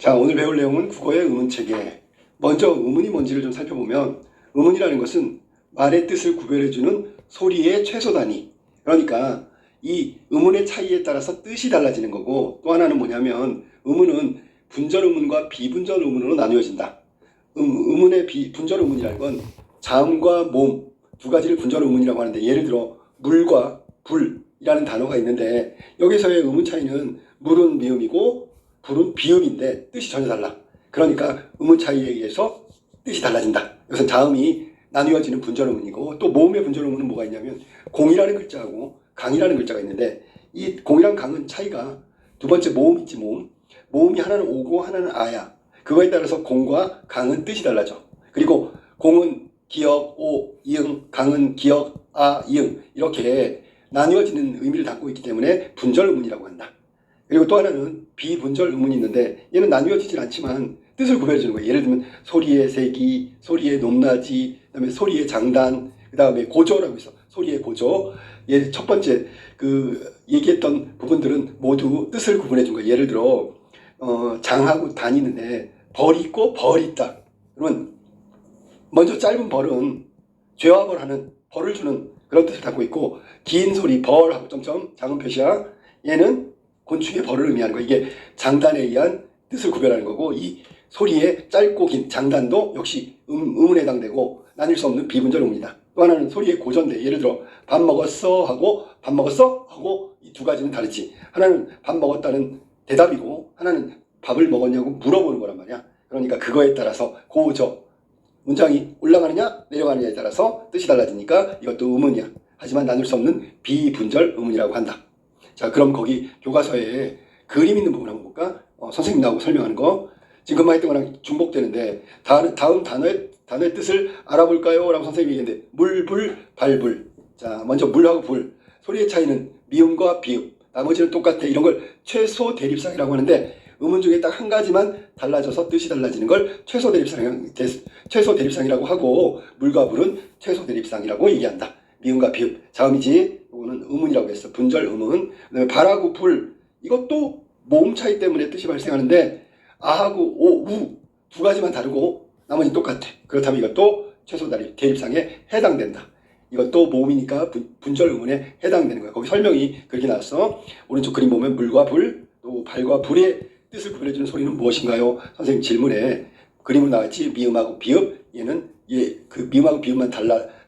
자, 오늘 배울 내용은 국어의 의문체계. 먼저 의문이 뭔지를 좀 살펴보면 의문이라는 것은 말의 뜻을 구별해주는 소리의 최소 단위. 그러니까 이 의문의 차이에 따라서 뜻이 달라지는 거고, 또 하나는 뭐냐면 의문은 분절 의문과 비분절 의문으로 나누어진다. 의문의 분절 의문이라는 건 자음과 모음 두 가지를 분절 의문이라고 하는데, 예를 들어 물과 불이라는 단어가 있는데 여기서의 의문 차이는 물은 미음이고 불은 비음인데 뜻이 전혀 달라. 그러니까 의문 차이에 의해서 뜻이 달라진다. 이것은 자음이 나뉘어지는 분절 의문이고, 또 모음의 분절 의문은 뭐가 있냐면 공이라는 글자하고 강이라는 글자가 있는데, 이 공이랑 강은 차이가 두 번째 모음 있지, 모음이 하나는 오고 하나는 아야. 그거에 따라서 공과 강은 뜻이 달라져. 그리고 공은 기역, 오, 이응, 강은 기역, 아, 이응 이렇게 나뉘어지는 의미를 담고 있기 때문에 분절 의문이라고 한다. 그리고 또 하나는 비분절 의문이 있는데, 얘는 나뉘어지질 않지만 뜻을 구별해 주는 거예요. 예를 들면 소리의 세기, 소리의 높낮이, 그다음에 소리의 장단, 그다음에 고조라고 있어. 소리의 고조. 첫 번째 얘기했던 부분들은 모두 뜻을 구분해 준 거예요. 예를 들어 장하고 단 있는데 벌이 있고 벌이 있다. 그러면 먼저 짧은 벌은 죄와 벌하는, 벌을 주는 그런 뜻을 담고 있고, 긴 소리 벌하고 점점 작은 표시야, 얘는 곤충의 벌을 의미하는 거예요. 이게 장단에 의한 뜻을 구별하는 거고, 이 소리의 짧고 긴 장단도 역시 의문에 해당되고 나뉠 수 없는 비분절 의문이다. 또 하나는 소리의 고전대. 예를 들어 밥 먹었어 하고 밥 먹었어 하고 이 두 가지는 다르지. 하나는 밥 먹었다는 대답이고 하나는 밥을 먹었냐고 물어보는 거란 말이야. 그러니까 그거에 따라서 고저, 문장이 올라가느냐 내려가느냐에 따라서 뜻이 달라지니까 이것도 의문이야. 하지만 나눌 수 없는 비분절 의문이라고 한다. 자, 그럼 거기 교과서에 그림 있는 부분 한번 볼까? 선생님 나오고 설명하는 거. 지금 금방 했던 거랑 중복되는데, 다음 단어의 뜻을 알아볼까요? 라고 선생님이 얘기했는데, 물, 불, 발불. 자, 먼저 물하고 불. 소리의 차이는 미음과 비음. 나머지는 똑같아. 이런 걸 최소 대립상이라고 하는데, 의문 중에 딱 한 가지만 달라져서 뜻이 달라지는 걸 최소 대립상이라고 하고, 물과 불은 최소 대립상이라고 얘기한다. 미음과 비음. 자음이지. 이거는 의문이라고 했어. 분절 의문. 그다음에 발하고 불. 이것도 모음 차이 때문에 뜻이 발생하는데, 아하고 오, 우 두 가지만 다르고 나머지는 똑같아. 그렇다면 이것도 최소 대립상에 해당된다. 이것도 모음이니까 분절 의문에 해당되는 거야. 거기 설명이 그렇게 나왔어. 오른쪽 그림 보면 물과 불, 또 발과 불의 뜻을 구별해주는 소리는 무엇인가요? 선생님 질문에 그림으로 나왔지. 미음하고 비읍. 얘는 그 미음하고 비읍만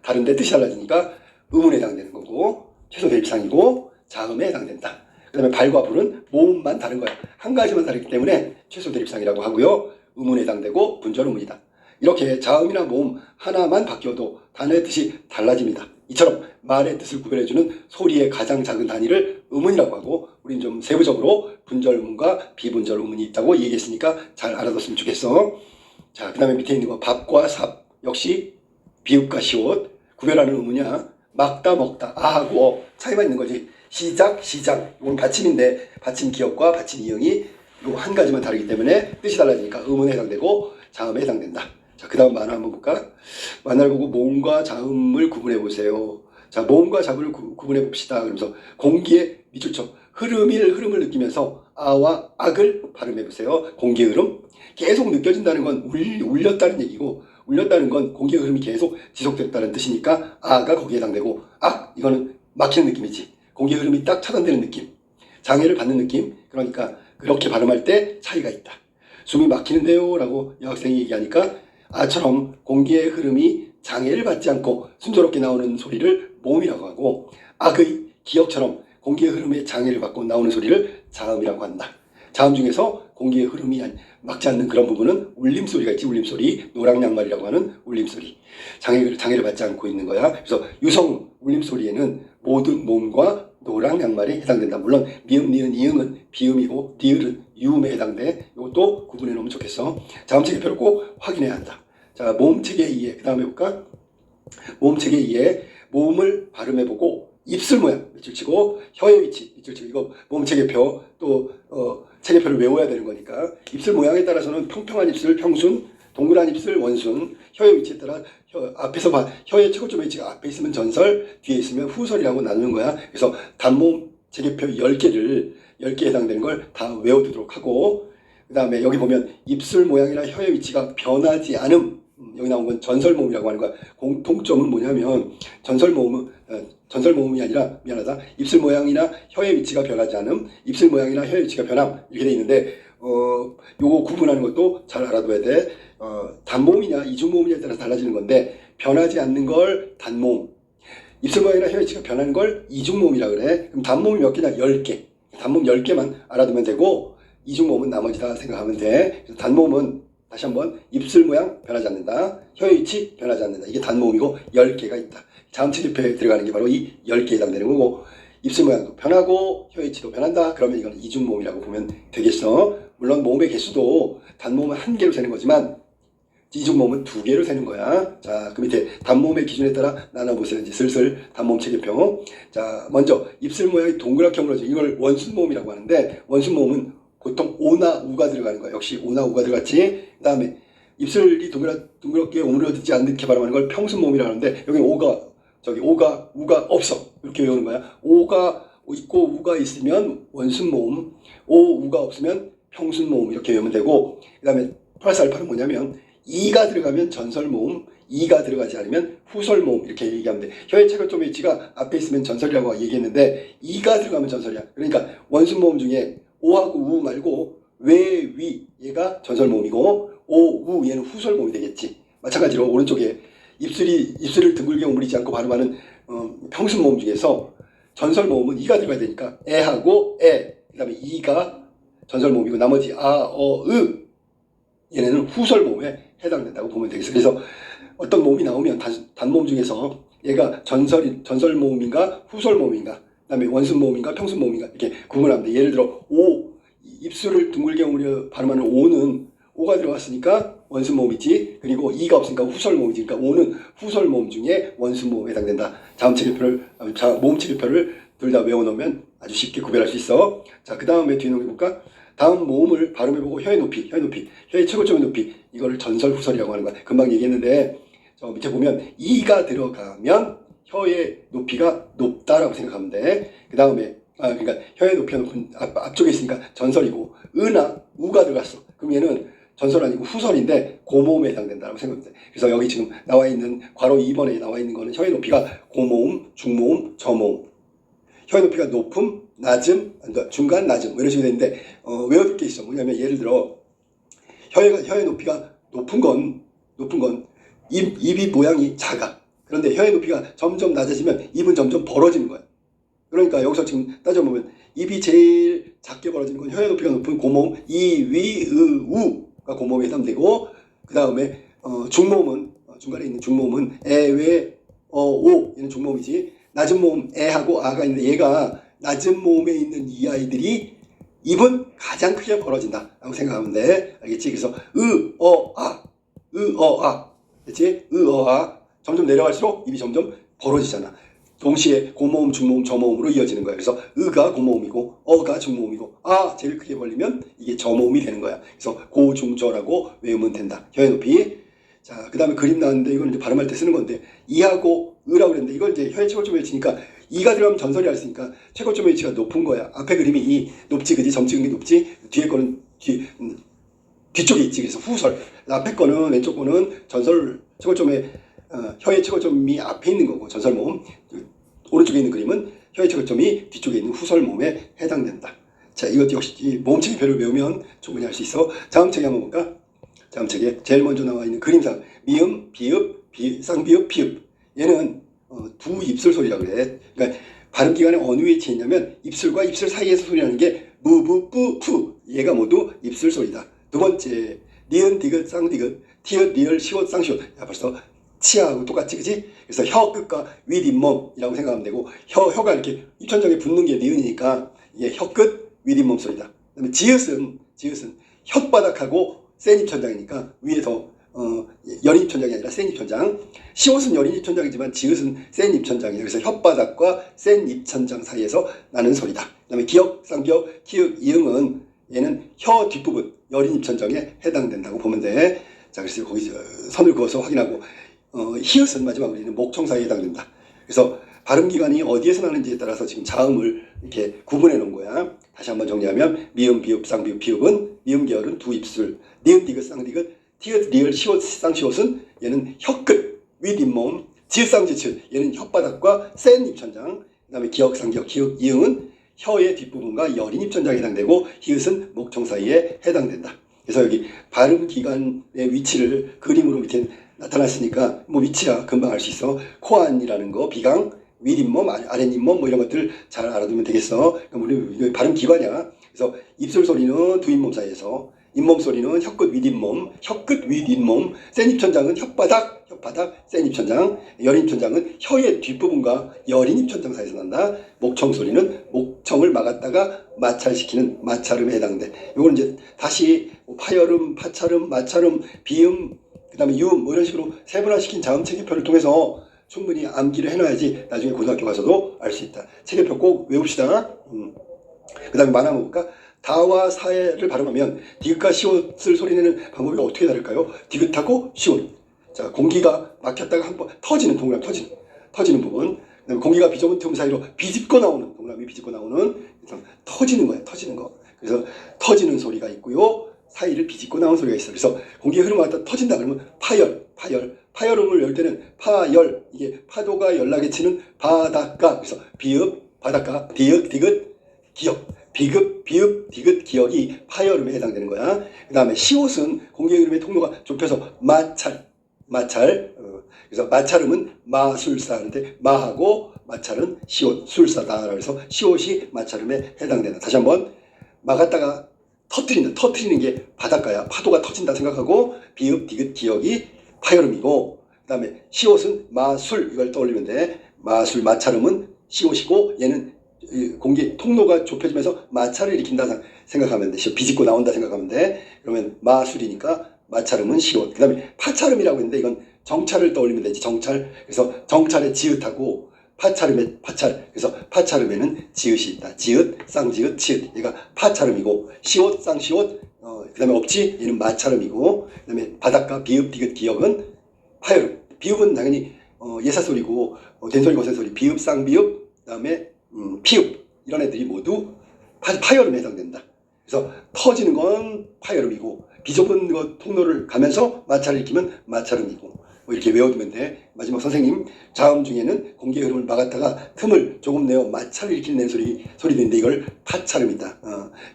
다른데 뜻이 달라지니까 의문에 해당되는 거고, 최소 대립상이고 자음에 해당된다. 그 다음에 발과 불은 모음만 다른 거야. 한 가지만 다르기 때문에 최소 대립상이라고 하고요. 의문에 해당되고 분절 의문이다. 이렇게 자음이나 모음 하나만 바뀌어도 단어의 뜻이 달라집니다. 이처럼 말의 뜻을 구별해주는 소리의 가장 작은 단위를 의문이라고 하고, 우린 좀 세부적으로 분절 의문과 비분절 의문이 있다고 얘기했으니까 잘 알아뒀으면 좋겠어. 자, 그 다음에 밑에 있는 거 밥과 삽. 역시 비읍과 시옷 구별하는 의문이야. 막다, 먹다, 아하고 차이만 있는 거지. 시작. 이건 받침인데 받침 기역과 받침 이응이 요 한 가지만 다르기 때문에 뜻이 달라지니까 의문에 해당되고 자음에 해당된다. 자, 그 다음 만화 한번 볼까? 만화를 보고 모음과 자음을 구분해 보세요. 자, 모음과 자음을 구분해 봅시다. 그러면서 공기의 밑줄 쳐. 흐름을 느끼면서 아와 악을 발음해 보세요. 공기의 흐름. 계속 느껴진다는 건 울렸다는 얘기고, 울렸다는 건 공기의 흐름이 계속 지속됐다는 뜻이니까 아가 거기에 해당되고, 악, 이거는 막히는 느낌이지. 공기의 흐름이 딱 차단되는 느낌. 장애를 받는 느낌. 그러니까 그렇게 발음할 때 차이가 있다. 숨이 막히는데요 라고 여학생이 얘기하니까 아처럼 공기의 흐름이 장애를 받지 않고 순조롭게 나오는 소리를 모음이라고 하고, 악의 기역처럼 공기의 흐름에 장애를 받고 나오는 소리를 자음이라고 한다. 자음 중에서 공기의 흐름이 막지 않는 그런 부분은 울림소리가 있지. 울림소리. 노랑양말이라고 하는 울림소리. 장애를 받지 않고 있는 거야. 그래서 유성 울림소리에는 모든 모음과 노랑 양말이 해당된다. 물론 미음, 니은, 이응은 비음이고 니을은 유음에 해당돼. 이것도 구분해 놓으면 좋겠어. 자음 체계표를 꼭 확인해야 한다. 자, 모음 체계 2에 그 다음에 볼까? 모음 체계 2에 모음을 발음해보고 입술 모양 밑줄 치고 혀의 위치 밑줄 치고, 이거 모음 체계표 또 체계표를 외워야 되는 거니까 입술 모양에 따라서는 평평한 입술 평순, 동그란 입술 원순, 혀의 위치에 따라 앞에서 혀의 최고점의 위치가 앞에 있으면 전설, 뒤에 있으면 후설이라고 나누는 거야. 그래서 단모음 체계표 10개에 해당되는 걸 다 외워두도록 하고, 그 다음에 여기 보면 입술 모양이나 혀의 위치가 변하지 않음. 여기 나온 건 전설모음이라고 하는 거야. 공통점은 뭐냐면 전설모음이 아니라 미안하다. 입술 모양이나 혀의 위치가 변하지 않음, 입술 모양이나 혀의 위치가 변함 이렇게 돼 있는데 요거 구분하는 것도 잘 알아둬야 돼. 단모음이냐 이중모음이냐에 따라서 달라지는 건데 변하지 않는 걸 단모음, 입술 모양이나 혀의 위치가 변하는 걸 이중모음이라 그래. 그럼 단모음이 몇 개냐? 10개. 단모음 10개만 알아두면 되고 이중모음은 나머지 다 생각하면 돼. 그래서 단모음은 다시 한번 입술 모양 변하지 않는다. 혀의 위치 변하지 않는다. 이게 단모음이고 10개가 있다. 자음체집회에 들어가는 게 바로 이 10개에 해당되는 거고 입술 모양도 변하고 혀의 위치도 변한다. 그러면 이건 이중모음이라고 보면 되겠어. 물론 모음의 개수도 단모음은 1개로 세는 거지만 이중모음은 2개로 세는 거야. 자, 그 밑에 단모음의 기준에 따라 나눠보세요. 이제 슬슬 단모음 체계표. 자, 먼저 입술 모양이 동그랗게 오므려져. 이걸 원순모음이라고 하는데 원순모음은 보통 오나 우가 들어가는 거야. 역시 오나 우가 들어갔지. 그 다음에 입술이 동그랗게 오므려지지 않게 발음하는 걸 평순모음이라고 하는데 여기 오가 우가 없어. 이렇게 외우는 거야. 오가 있고 우가 있으면 원순모음, 우가 없으면 평순모음 이렇게 외우면 되고 그 다음에 플러스 알파는 뭐냐면 이가 들어가면 전설모음, 이가 들어가지 않으면 후설모음 이렇게 얘기하면 돼. 혀의 체결점의 위치가 앞에 있으면 전설이라고 얘기했는데 이가 들어가면 전설이야. 그러니까 원순모음 중에 오하고 우 말고 외, 위 얘가 전설모음이고 오, 우 얘는 후설모음이 되겠지. 마찬가지로 오른쪽에 입술을 둥글게 오므리지 않고 발음하는 평순모음 중에서 전설모음은 이가 들어가야 되니까 에하고 에, 그 다음에 이가 전설모음이고 나머지 아, 으 얘네는 후설모음에 해당된다고 보면 되겠어요. 그래서 어떤 모음이 나오면 단모음 중에서 얘가 전설모음인가 후설모음인가 그 다음에 원순모음인가 평순모음인가 이렇게 구분하면 돼. 예를 들어 입술을 둥글게 오므려 발음하는 오는 오가 들어갔으니까 원순모음이지. 그리고 이가 없으니까 후설모음이지. 그러니까 오는 후설모음 중에 원순모음에 해당된다. 모음체계표를 둘 다 외워놓으면 아주 쉽게 구별할 수 있어. 자, 그 다음에 뒤에 넘겨볼까? 다음 모음을 발음해보고 혀의 높이, 혀의 최고점의 높이 이거를 전설, 후설이라고 하는 거야. 금방 얘기했는데 저 밑에 보면 이가 들어가면 혀의 높이가 높다라고 생각하면 돼. 그 다음에 그러니까 혀의 높이가 높은 앞쪽에 있으니까 전설이고 으나 우가 들어갔어. 그럼 얘는 전설 아니고 후설인데 고모음에 해당된다고 생각하면 돼. 그래서 여기 지금 나와 있는 괄호 2번에 나와 있는 거는 혀의 높이가 고모음, 중모음, 저모음. 혀의 높이가 높음, 낮음, 중간, 낮음 뭐 이런 식으로 되는데 외워둘 게 있어. 뭐냐면 예를 들어 혀의 높이가 높은 건 입이 모양이 작아. 그런데 혀의 높이가 점점 낮아지면 입은 점점 벌어지는 거야. 그러니까 여기서 지금 따져보면 입이 제일 작게 벌어지는 건 혀의 높이가 높은 고모음 이, 위, 우가 고모음에 해당되고 그 다음에 중모음은 중간에 있는 중모음은 에, 웨, 오 얘는 중모음이지. 낮은 모음 에하고 아가 있는데 얘가 낮은 모음에 있는 이 아이들이 입은 가장 크게 벌어진다 라고 생각하면 돼. 알겠지? 그래서 아 그렇지? 아 점점 내려갈수록 입이 점점 벌어지잖아. 동시에 고모음, 중모음, 저모음으로 이어지는 거야. 그래서 으가 고모음이고 어가 중모음이고 아 제일 크게 벌리면 이게 저모음이 되는 거야. 그래서 고중저라고 외우면 된다. 혀의 높이. 자, 그 다음에 그림 나왔는데 이건 이제 발음할 때 쓰는 건데 이하고 으라고 그랬는데 이걸 이제 혀의 최고점의 위치니까 이가 들어가면 전설이 할 수 있으니까 최고점의 위치가 높은 거야. 앞에 그림이 이 높지 그지? 점 찍은 게 높지? 뒤에 거는 뒤쪽에 있지. 그래서 후설. 앞에 거는 왼쪽 거는 전설 최고점의 혀의 최고점이 앞에 있는 거고 전설모음. 오른쪽에 있는 그림은 혀의 최고점이 뒤쪽에 있는 후설모음에 해당된다. 자, 이것도 역시 모음체계표를 외우면 충분히 할 수 있어. 자음체계 한번 볼까? 자음체계 제일 먼저 나와 있는 그림상 미음, 비읍, 쌍비읍, 피읍 얘는 두 입술 소리라고 그래. 그러니까 발음 기관에 어느 위치에 있냐면 입술과 입술 사이에서 소리나는 게 무부, 뿌, 푸 얘가 모두 입술 소리다. 두 번째 니은, 디귿, 쌍디귿, 티읕, 리을, 시옷, 쌍시옷. 야, 벌써 치아하고 똑같지, 그지? 그래서 혀 끝과 윗잇몸이라고 생각하면 되고 혀가 이렇게 입천장에 붙는 게 니은이니까 이게 혀 끝, 윗잇몸 소리다. 그다음에 지읒은 혓바닥하고 센 입천장이니까 위에서 여린 입천장이 아니라 센 입천장. 시옷은 여린 입천장이지만 지읒은 센 입천장이에요. 그래서 혓바닥과 센 입천장 사이에서 나는 소리다. 그 다음에 기역, 쌍기역, 키읔, 이응은 얘는 혀 뒷부분 여린 입천장에 해당된다고 보면 돼. 자, 그래서 거기 선을 그어서 확인하고 히읗은 마지막으로 있는 목청 사이에 해당된다. 그래서 발음 기관이 어디에서 나는지에 따라서 지금 자음을 이렇게 구분해 놓은 거야. 다시 한번 정리하면 미음, 비읍, 쌍비읍, 비읍은 미음 계열은 두 입술, 니은, 디귿, 쌍디귿, 티귿, 리을, 시옷, 쌍시옷은 얘는 혀끝, 윗잇몸, 지읒, 쌍지읒 얘는 혓바닥과 센 입천장, 그 다음에 기역, 상기역, 기역, 이응은 혀의 뒷부분과 여린 입천장에 해당되고 히읗은 목청 사이에 해당된다. 그래서 여기 발음 기관의 위치를 그림으로 이렇게 나타났으니까 뭐 위치야 금방 알 수 있어. 코 안이라는 거, 비강, 윗잇몸, 아랫잇몸 뭐 이런 것들 잘 알아두면 되겠어. 우리 이거 발음 기관이야. 그래서 입술 소리는 두 잇몸 사이에서, 잇몸 소리는 혀끝 윗잇몸, 혀끝 윗잇몸, 센 입천장은 혓바닥, 센 입천장, 여린 입천장은 혀의 뒷부분과 여린 입천장 사이에서 난다. 목청 소리는 목청을 막았다가 마찰시키는 마찰음에 해당돼. 요거는 이제 다시 파열음, 파찰음, 마찰음, 비음, 그 다음에 유음 뭐 이런 식으로 세분화시킨 자음 체계표를 통해서 충분히 암기를 해놔야지 나중에 고등학교 가서도 알 수 있다. 체계표 꼭 외웁시다. 그 다음에 만화 볼까? 다와 사를 발음하면 디귿과 시옷을 소리내는 방법이 어떻게 다를까요? 디귿하고 시옷. 자, 공기가 막혔다가 한번 터지는, 동그라미 터지는 부분. 그다음에 공기가 비좁은 틈 사이로 비집고 나오는, 동그라미 비집고 나오는, 그래서 터지는 거예요. 터지는 거. 그래서 터지는 소리가 있고요. 사이를 비집고 나오는 소리가 있어요. 그래서 공기의 흐름이 왔다 터진다 그러면 파열음을 열 때는 파열, 이게 파도가 열나게 치는 바닷가. 그래서 비읍, 바닷가, 디귿, 기역. 비읍, 디귿, 기역이 파열음에 해당되는 거야. 그 다음에 시옷은 공기의 흐름의 통로가 좁혀서 마찰. 그래서 마찰음은 마술사 하는데 마하고 마찰은 시옷, 술사다. 그래서 시옷이 마찰음에 해당된다. 다시 한번 막았다가 터트리는 게 바닷가야. 파도가 터진다 생각하고 비읍, 디귿, 기역이 파열음이고, 그 다음에 시옷은 마술, 이걸 떠올리면 돼. 마술, 마찰음은 시옷이고 얘는 공기 통로가 좁혀지면서 마찰을 일으킨다 생각하면 돼. 비집고 나온다 생각하면 돼. 그러면 마술이니까 마찰음은 시옷. 그 다음에 파찰음이라고 했는데 이건 정찰을 떠올리면 되지. 정찰. 그래서 정찰의 지읒하고 파찰음의 파찰. 그래서 파찰음에는 지읒이 있다. 지읒, 쌍지읒, 치읒. 얘가 파찰음이고 시옷, 쌍시옷. 그 다음에 없지. 얘는 마찰음이고. 그 다음에 바닷가, 비읍, 디귿, 기역은 파열음. 비읍은 당연히 예사소리고 된소리, 거센소리. 비읍, 쌍비읍. 그 다음에 피읍. 이런 애들이 모두 파열음에 해당된다. 그래서 터지는 건 파열음이고 비좁은 것 통로를 가면서 마찰을 일으키면 마찰음이고 뭐 이렇게 외워두면 돼. 마지막 선생님 자음 중에는 공기의 흐름을 막았다가 틈을 조금 내어 마찰을 일으키는 소리인데 이걸 파찰음이다.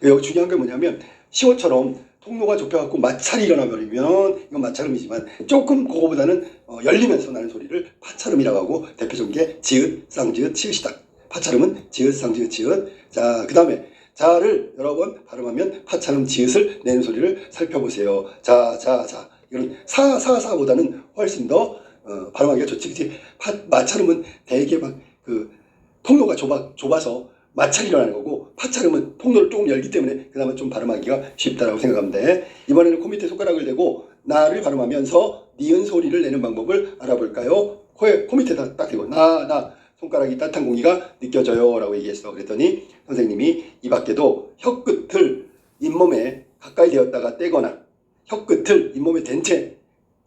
여기 중요한 게 뭐냐면 시옷처럼 통로가 좁혀갖고 마찰이 일어나 버리면 이건 마찰음이지만 조금 그거보다는 열리면서 나는 소리를 파찰음이라고 하고 대표적인 게 지읒, 쌍지읒, 치읒이다. 파찰음은 지읒, 쌍지읒, 치읒. 자, 그 다음에 자를 여러 번 발음하면 파찰음 지읒을 내는 소리를 살펴보세요. 자. 이런 사보다는 훨씬 더 발음하기가 좋지. 그치? 마찰음은 대개 막 그 통로가 좁아서 마찰이 일어나는 거고 파찰음은 통로를 조금 열기 때문에 그나마 좀 발음하기가 쉽다라고 생각하면 돼. 이번에는 코 밑에 손가락을 대고 나를 발음하면서 니은 소리를 내는 방법을 알아볼까요? 코 밑에다 딱 대고 나 손가락이 따뜻한 공기가 느껴져요 라고 얘기했어. 그랬더니 선생님이 이 밖에도 혀끝을 잇몸에 가까이 대었다가 떼거나 혀끝을 잇몸에 댄 채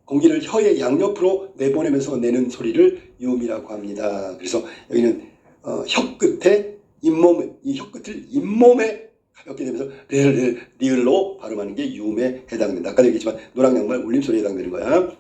공기를 혀의 양옆으로 내보내면서 내는 소리를 유음이라고 합니다. 그래서 여기는 혀끝에 잇몸, 이 혀끝을 잇몸에 가볍게 대면서 리을로 발음하는 게 유음에 해당된다. 아까도 얘기했지만 노랑 양말 울림소리에 해당되는 거야.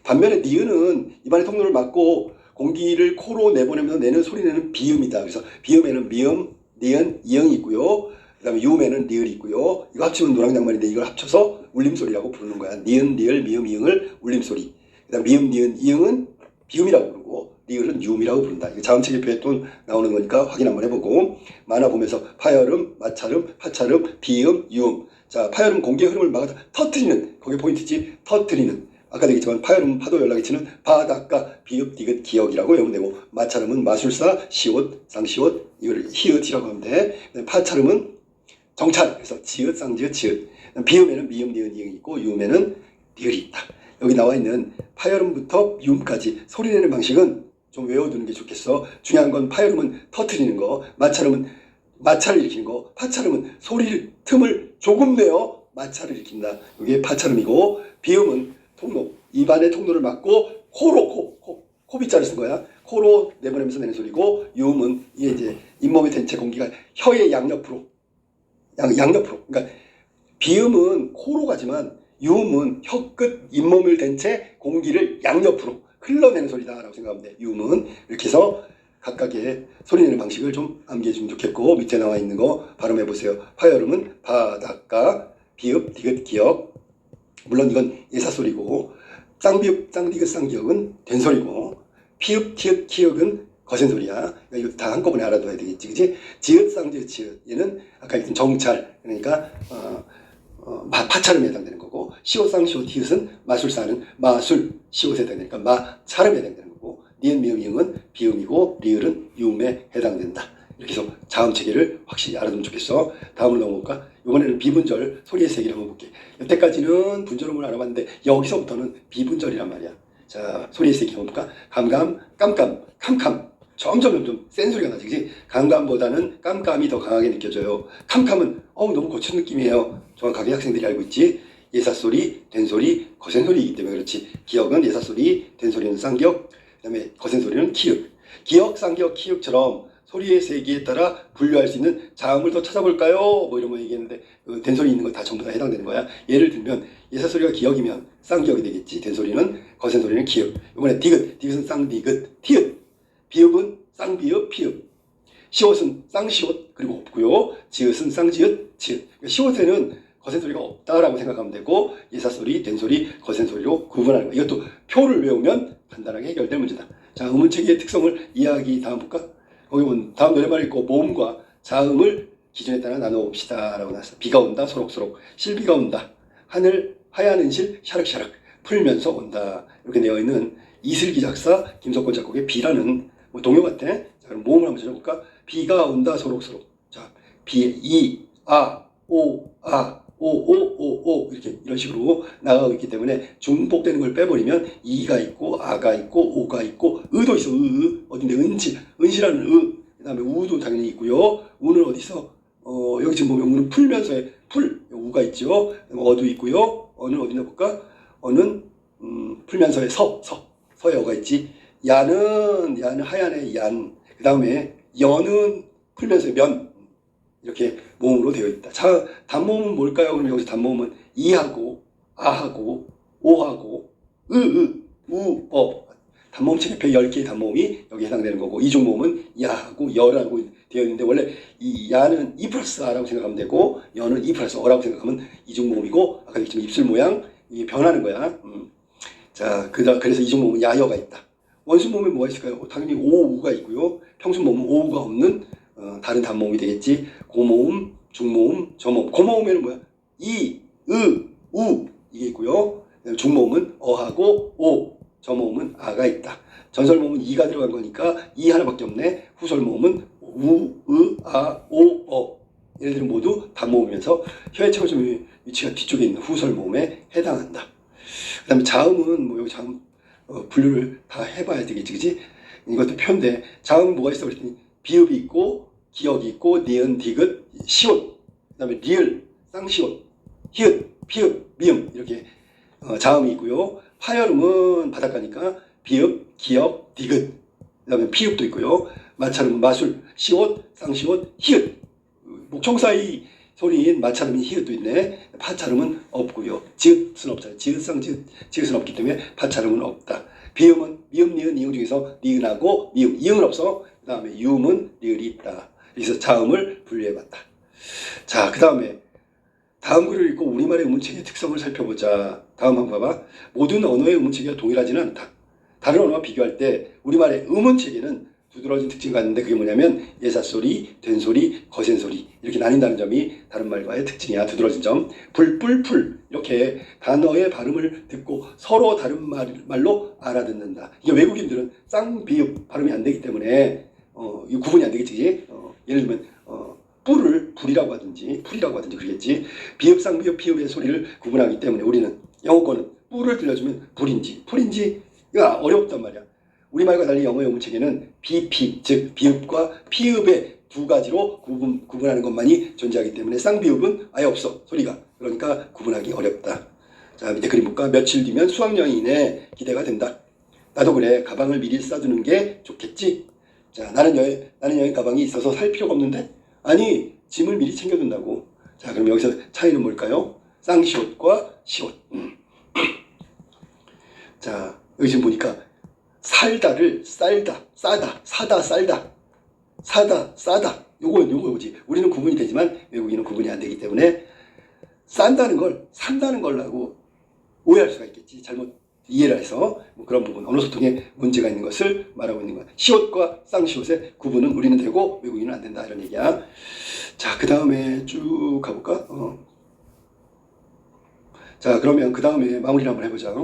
반면에 니은은 입안의 통로를 막고 공기를 코로 내보내면서 내는 소리는 비음이다. 그래서 비음에는 미음, 니은, 이응이 있고요. 그 다음에 유음에는 리을이 있고요. 이거 합치면 노랑장말인데 이걸 합쳐서 울림소리라고 부르는 거야. 니은, 리을, 미음, 이응을 울림소리. 그 다음 미음, 니은, 이응은 비음이라고 부르고 리을은 유음이라고 부른다. 이거 자음체계표에 또 나오는 거니까 확인 한번 해보고 만화 보면서 파열음, 마찰음, 파찰음, 비음, 유음. 자, 파열음 공기의 흐름을 막아서 터트리는, 거기 포인트지. 터트리는. 아까도 얘기했지만 파열음은 파도 연락이 치는 바닷가, 비읍, 디귿, 기역이라고 외우면 되고 마찰음은 마술사, 시옷, 쌍시옷, 이걸 히읗이라고 하면 돼. 파찰음은 정찰, 그래서 지읒, 쌍지읒, 치읒. 비음에는 미음, 니은, 이응이 있고 유음에는 리을이 있다. 여기 나와 있는 파열음부터 유음까지 소리내는 방식은 좀 외워두는 게 좋겠어. 중요한 건 파열음은 터트리는 거, 마찰음은 마찰을 일으키는 거, 파찰음은 소리를 틈을 조금 내어 마찰을 일으킨다. 이게 파찰음이고 비음은 통로, 입안의 통로를 막고 코빗자를 쓴 거야. 코로 내보내면서 내는 소리고, 유음은 이게 이제 잇몸의 전체 공기가 혀의 양옆으로, 양옆으로. 그러니까 비음은 코로 가지만 유음은 혀 끝 잇몸을 댄 채 공기를 양옆으로 흘러내는 소리다라고 생각하면 돼. 유음은 이렇게 해서 각각의 소리 내는 방식을 좀 암기해 주면 좋겠고, 밑에 나와 있는 거 발음해 보세요. 파열음은 바닷가, 비읍, 디귿, 기역. 물론 이건 예사소리고, 쌍비읍, 쌍디귿, 쌍기역은 된소리고, 피읍, 티읕, 키역은 거센소리야. 그러니까 이거 다 한꺼번에 알아둬야 되겠지, 그치? 지읒, 쌍지읒, 치읒. 얘는 아까 얘기했던 정찰, 그러니까 파찰음에 해당되는 거고, 시옷, 쌍시옷, 티읕은 마술사는 마술, 시옷에 해당되니까 마찰음에 해당되는 거고, 니은, 미음, 이응은 비음이고, 리을은 유음에 해당된다. 이렇게 해서 자음 체계를 확실히 알아두면 좋겠어. 다음으로 넘어볼까? 이번에는 비분절 소리의 세계를 한번 볼게. 여태까지는 분절음을 알아봤는데 여기서부터는 비분절이란 말이야. 자, 소리의 세계 한번 볼까? 감감, 깜깜, 캄캄. 점점 센 소리가 나지, 그치? 감감보다는 깜깜이 더 강하게 느껴져요. 캄캄은 너무 거친 느낌이에요. 정확하게 학생들이 알고 있지? 예사소리, 된소리, 거센소리이기 때문에 그렇지. 기역은 예사소리, 된소리는 쌍기역, 그 다음에 거센소리는 키읔. 기역, 쌍기역, 키읔처럼 소리의 세기에 따라 분류할 수 있는 자음을 더 찾아볼까요? 뭐 이런 거 얘기했는데 된소리 있는 거 다 전부 다 해당되는 거야. 예를 들면 예사소리가 기역이면 쌍기역이 되겠지. 된소리는 거센소리는 키읔. 이번에 디귿, 디귿은 쌍디귿, 티읕. 비읍은 쌍비읍, 피읍. 시옷은 쌍시옷, 그리고 없고요. 지읒은 쌍지읒, 지읒. 그러니까 시옷에는 거센소리가 없다라고 생각하면 되고, 예사소리, 된소리, 거센소리로 구분하는 거야. 이것도 표를 외우면 간단하게 해결될 문제다. 자, 음운체계의 특성을 이야기 다음 볼까? 거기 보면 다음 노래말 읽고 모음과 자음을 기준에 따라 나눠봅시다 라고 나왔어. 비가 온다, 소록소록. 실비가 온다. 하늘 하얀 은실 샤륵샤륵 풀면서 온다. 이렇게 되어 있는 이슬기 작사, 김석권 작곡의 비라는 동요 같아. 자, 그럼 모음을 한번 찾아볼까? 비가 온다, 소록소록. 자, 비, 이, 아, 오, 아, 오 이렇게 이런 식으로 나가고 있기 때문에 중복되는 걸 빼버리면 이가 있고 아가 있고 오가 있고 의도 있어. 어딘데 은실하는 그 다음에 우도 당연히 있고요. 우는 어디 있어? 여기 지금 보면 우는 풀면서의 풀 우가 있죠. 어도 있고요. 어는 어디나 볼까? 어는 풀면서의 서에 어가 있지. 야는 하얀의 얀. 그 다음에 연은 풀면서의 면. 이렇게 모음으로 되어 있다. 자, 단모음은 뭘까요? 그럼 여기서 단모음은 이하고, 아하고, 오하고, 우, 단모음 체계표 10개의 단모음이 여기 해당되는 거고, 이중모음은 야하고 여라고 되어 있는데, 원래 이 야는 이 플러스 아라고 생각하면 되고, 여는 이 플러스 어라고 생각하면 이중모음이고, 아까 얘기했지만 입술 모양, 이게 변하는 거야. 자, 그래서 이중모음은 야여가 있다. 원순모음에 뭐가 있을까요? 당연히 오우가 있고요. 평순모음은 오우가 없는 다른 단모음이 되겠지. 고모음, 중모음, 저모음. 고모음에는 뭐야? 이, 우 이게 있고요. 중모음은 어하고 오, 저모음은 아가 있다. 전설모음은 이가 들어간 거니까 이 하나밖에 없네. 후설모음은 우, 아, 오, 어. 얘네들은 모두 단모음이면서 혀의 최고점 위치가 뒤쪽에 있는 후설모음에 해당한다. 그 다음에 자음은 뭐 여기 자음 분류를 다 해봐야 되겠지, 그치? 이것도 표인데 자음은 뭐가 있어 그랬더니 비읍이 있고 기역이 있고 니은, 디귿, 시옷, 그 다음에 리을, 쌍시옷, 히읗, 피읍, 미음 이렇게 자음이 있고요. 파열음은 바닷가니까 비읍, 기역, 디귿, 그 다음에 피읍도 있고요. 마찰음은 마술, 시옷, 쌍시옷, 히읗. 목청사이 소리인 마찰음인 히읗도 있네. 파찰음은 없고요. 지읒은 없잖아요. 지읒, 쌍지읒, 지읒은 없기 때문에 파찰음은 없다. 비음은 미음, 니은, 이응 중에서 니은하고 미음, 이응은 없어. 그 다음에 유음은 리을이 있다. 그래서 자음을 분류해봤다. 자, 그 다음에 다음 글을 읽고 우리말의 음운체계의 특성을 살펴보자. 다음 한번 봐봐. 모든 언어의 음운체계가 동일하지는 않다. 다른 언어와 비교할 때 우리말의 음운체계는 두드러진 특징이 갖는데 그게 뭐냐면 예사소리, 된소리, 거센소리 이렇게 나뉜다는 점이 다른 말과의 특징이야. 두드러진 점. 불 이렇게 단어의 발음을 듣고 서로 다른 말로 알아듣는다. 이게 외국인들은 쌍비읍 발음이 안 되기 때문에 이 구분이 안 되겠지. 예를 들면 뿔을 불이라고 하든지 풀이라고 하든지 그러겠지. 비읍, 쌍비읍, 피읍의 소리를 구분하기 때문에 우리는 영어권은 뿔을 들려주면 불인지 풀인지가 어렵단 말이야. 우리말과 달리 영어의 음체계는 비피, 즉 비읍과 피읍의 두 가지로 구분하는 것만이 존재하기 때문에 쌍비읍은 아예 없어, 소리가. 그러니까 구분하기 어렵다. 자, 밑에 그림 볼까? 며칠 뒤면 수학여행이네. 기대가 된다. 나도 그래. 가방을 미리 싸두는 게 좋겠지. 자, 나는 여행 가방이 있어서 살 필요가 없는데? 아니, 짐을 미리 챙겨둔다고. 자, 그럼 여기서 차이는 뭘까요? 쌍시옷과 시옷. 자, 여기 지금 보니까 살다를 쌀다, 싸다, 사다, 쌀다, 사다, 싸다. 요거지. 우리는 구분이 되지만 외국인은 구분이 안 되기 때문에 싼다는 걸 산다는 걸라고 오해할 수가 있겠지. 잘못 이해를 해서 뭐 그런 부분, 언어 소통에 문제가 있는 것을 말하고 있는 거야. 시옷과 쌍시옷의 구분은 우리는 되고 외국인은 안 된다, 이런 얘기야. 자, 그 다음에 쭉 가볼까? 자, 그러면 그 다음에 마무리를 한번 해보자.